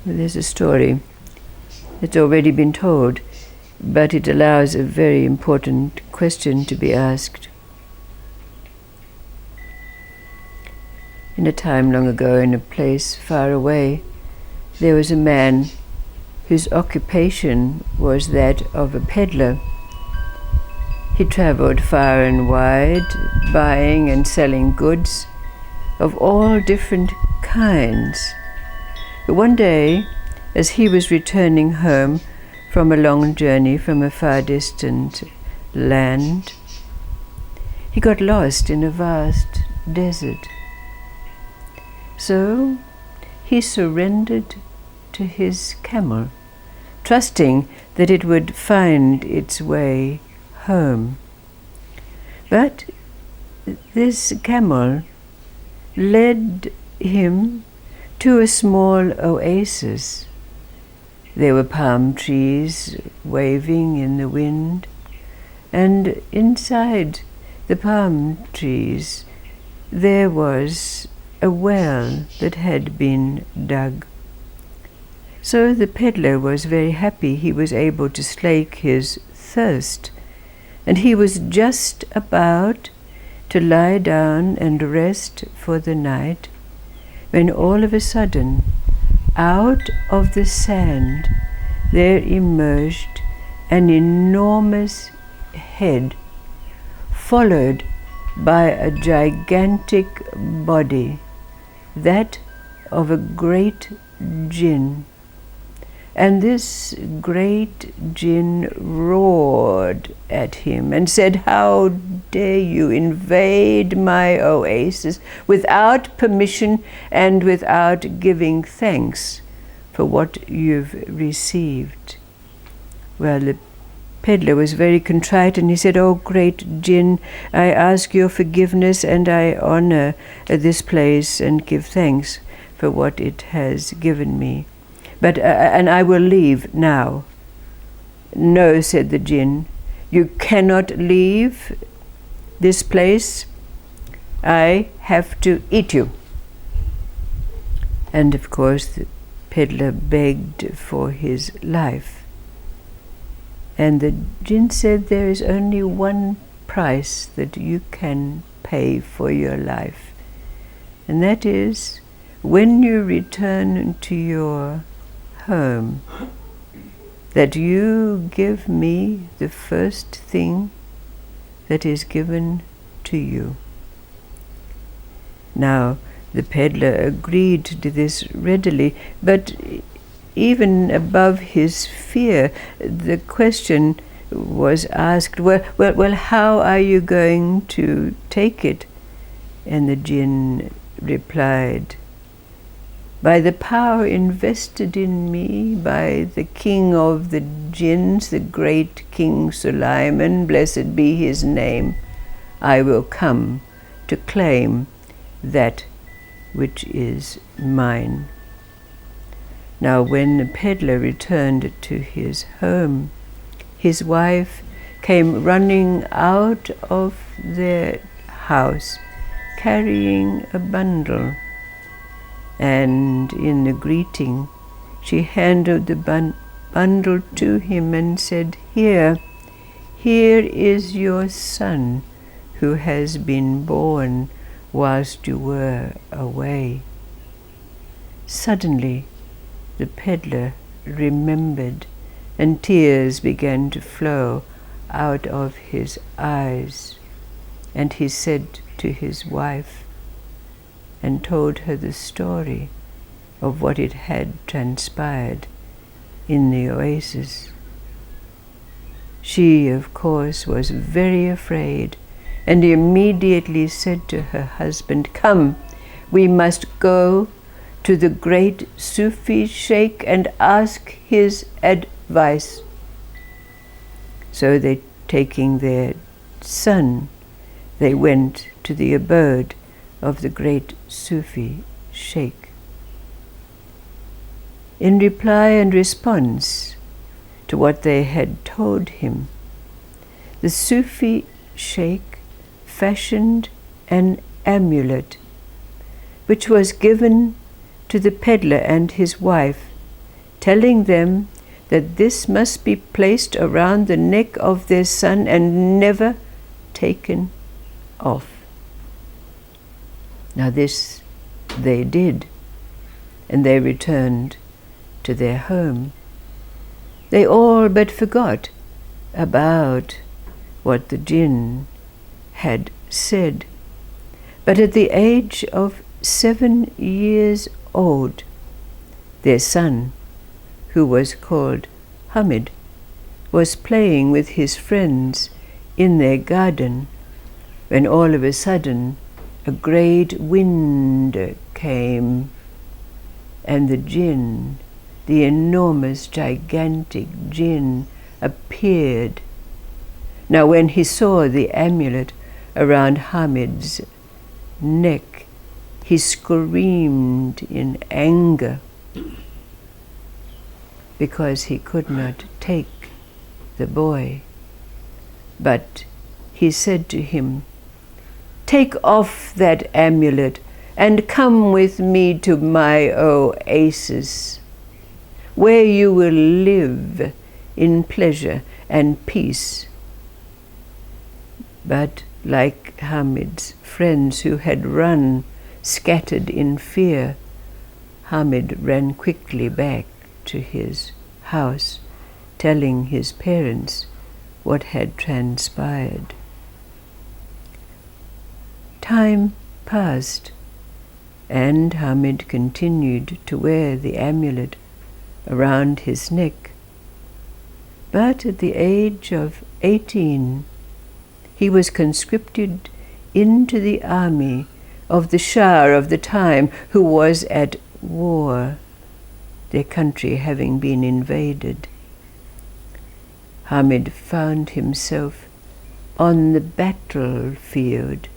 There's a story that's already been told, but it allows a very important question to be asked. In a time long ago, in a place far away, there was a man whose occupation was that of a peddler. He traveled far and wide, buying and selling goods of all different kinds. But one day, as he was returning home from a long journey from a far distant land, he got lost in a vast desert. So he surrendered to his camel, trusting that it would find its way home. But this camel led him to a small oasis. There were palm trees waving in the wind, and inside the palm trees there was a well that had been dug. So the peddler was very happy. He was able to slake his thirst, and he was just about to lie down and rest for the night when all of a sudden, out of the sand, there emerged an enormous head, followed by a gigantic body, that of a great jinn. And this great jinn roared at him and said, "How dare you invade my oasis without permission and without giving thanks for what you've received?" Well, the peddler was very contrite, and he said, "Oh, great jinn, I ask your forgiveness, and I honor this place and give thanks for what it has given me. But and I will leave now." "No," said the jinn, "you cannot leave this place. I have to eat you." And of course the peddler begged for his life. And the jinn said, "There is only one price that you can pay for your life, and that is when you return to your home, that you give me the first thing that is given to you." Now the peddler agreed to this readily, but even above his fear, the question was asked, well, how are you going to take it? And the jinn replied, "By the power invested in me by the king of the jinns, the great King Sulaiman, blessed be his name, I will come to claim that which is mine." Now when the peddler returned to his home, his wife came running out of their house carrying a bundle. And in the greeting, she handed the bundle to him and said, Here is your son who has been born whilst you were away." Suddenly, the peddler remembered, and tears began to flow out of his eyes. And he said to his wife, and told her the story of what it had transpired in the oasis. She, of course, was very afraid, and immediately said to her husband, "Come, we must go to the great Sufi sheikh and ask his advice." So they, taking their son, they went to the abode of the great Sufi sheikh. In reply and response to what they had told him, the Sufi sheikh fashioned an amulet which was given to the peddler and his wife telling them that this must be placed around the neck of their son and never taken off. Now this they did, and they returned to their home. They all but forgot about what the jinn had said. But at the age of 7 years old, their son, who was called Hamid, was playing with his friends in their garden when all of a sudden a great wind came, and the jinn, the enormous, gigantic jinn, appeared. Now when he saw the amulet around Hamid's neck, he screamed in anger because he could not take the boy. But he said to him, "Take off that amulet and come with me to my oasis, where you will live in pleasure and peace." But like Hamid's friends who had run, scattered in fear, Hamid ran quickly back to his house, telling his parents what had transpired. Time passed, and Hamid continued to wear the amulet around his neck. But at the age of 18, he was conscripted into the army of the Shah of the time, who was at war, their country having been invaded. Hamid found himself on the battlefield,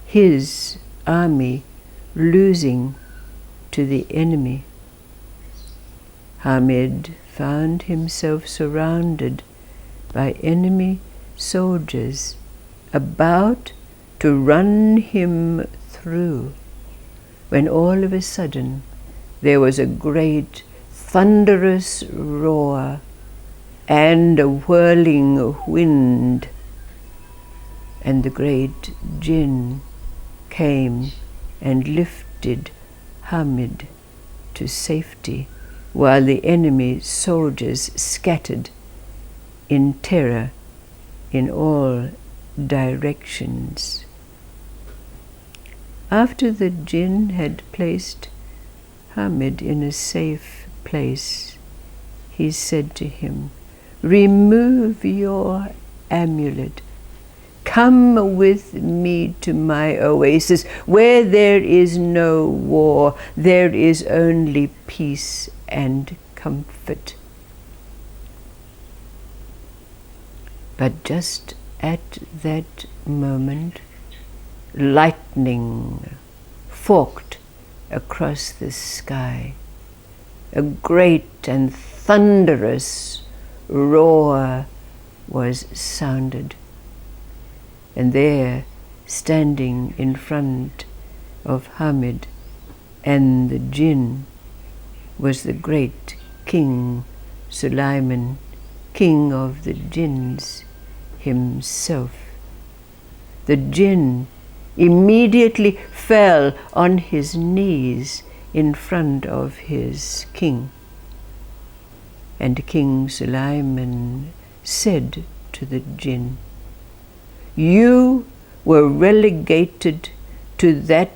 his army losing to the enemy. Hamid found himself surrounded by enemy soldiers about to run him through, when all of a sudden there was a great thunderous roar and a whirling wind, and the great jinn came and lifted Hamid to safety, while the enemy soldiers scattered in terror in all directions. After the jinn had placed Hamid in a safe place, he said to him, "Remove your amulet. Come with me to my oasis, where there is no war, there is only peace and comfort." But just at that moment, lightning forked across the sky. A great and thunderous roar was sounded. And there, standing in front of Hamid and the jinn, was the great King Sulaiman, king of the jinns himself. The jinn immediately fell on his knees in front of his king. And King Sulaiman said to the jinn, "You were relegated to that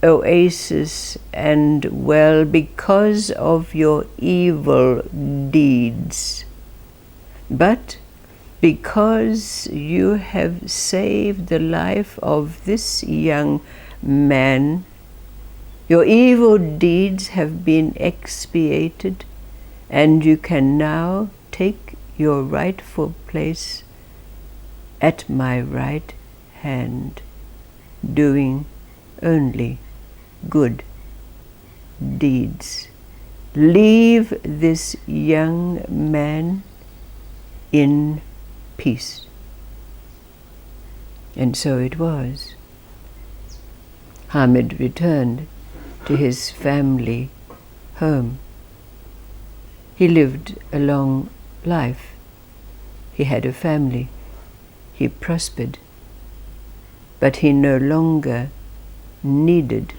oasis and well because of your evil deeds. But because you have saved the life of this young man, your evil deeds have been expiated, and you can now take your rightful place at my right hand, doing only good deeds. Leave this young man in peace." And so it was. Hamid returned to his family home. He lived a long life. He had a family. He prospered. But he no longer needed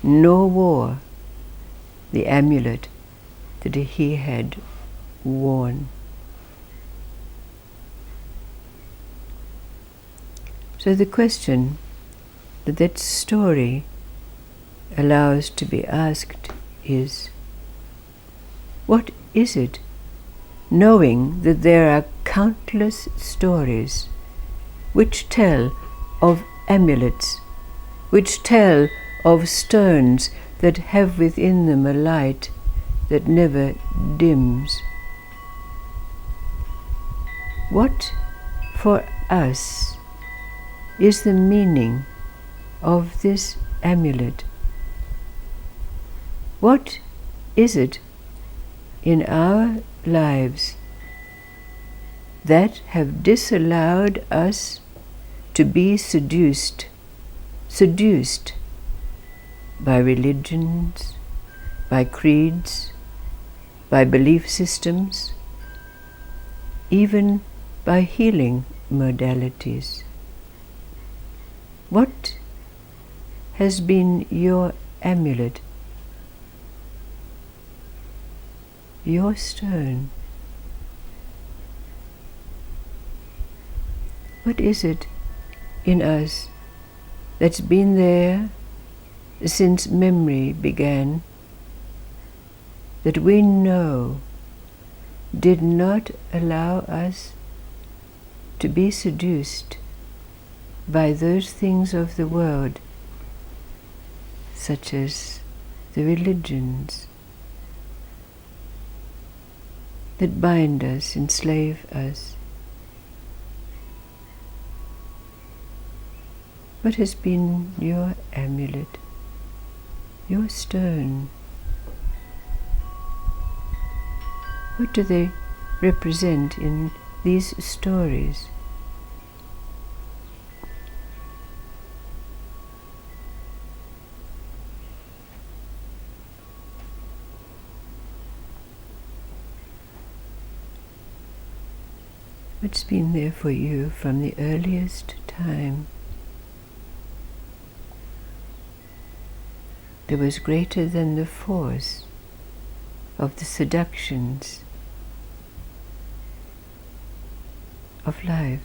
nor wore the amulet that he had worn. So the question that story allows to be asked is, what is it, knowing that there are countless stories which tell of amulets, which tell of stones that have within them a light that never dims? What for us is the meaning of this amulet? What is it in our lives that have disallowed us to be seduced by religions, by creeds, by belief systems, even by healing modalities? What has been your amulet, your stone? What is it in us that's been there since memory began, that we know did not allow us to be seduced by those things of the world, such as the religions that bind us, enslave us? What has been your amulet, your stone? What do they represent in these stories? What's been there for you from the earliest time that was greater than the force of the seductions of life?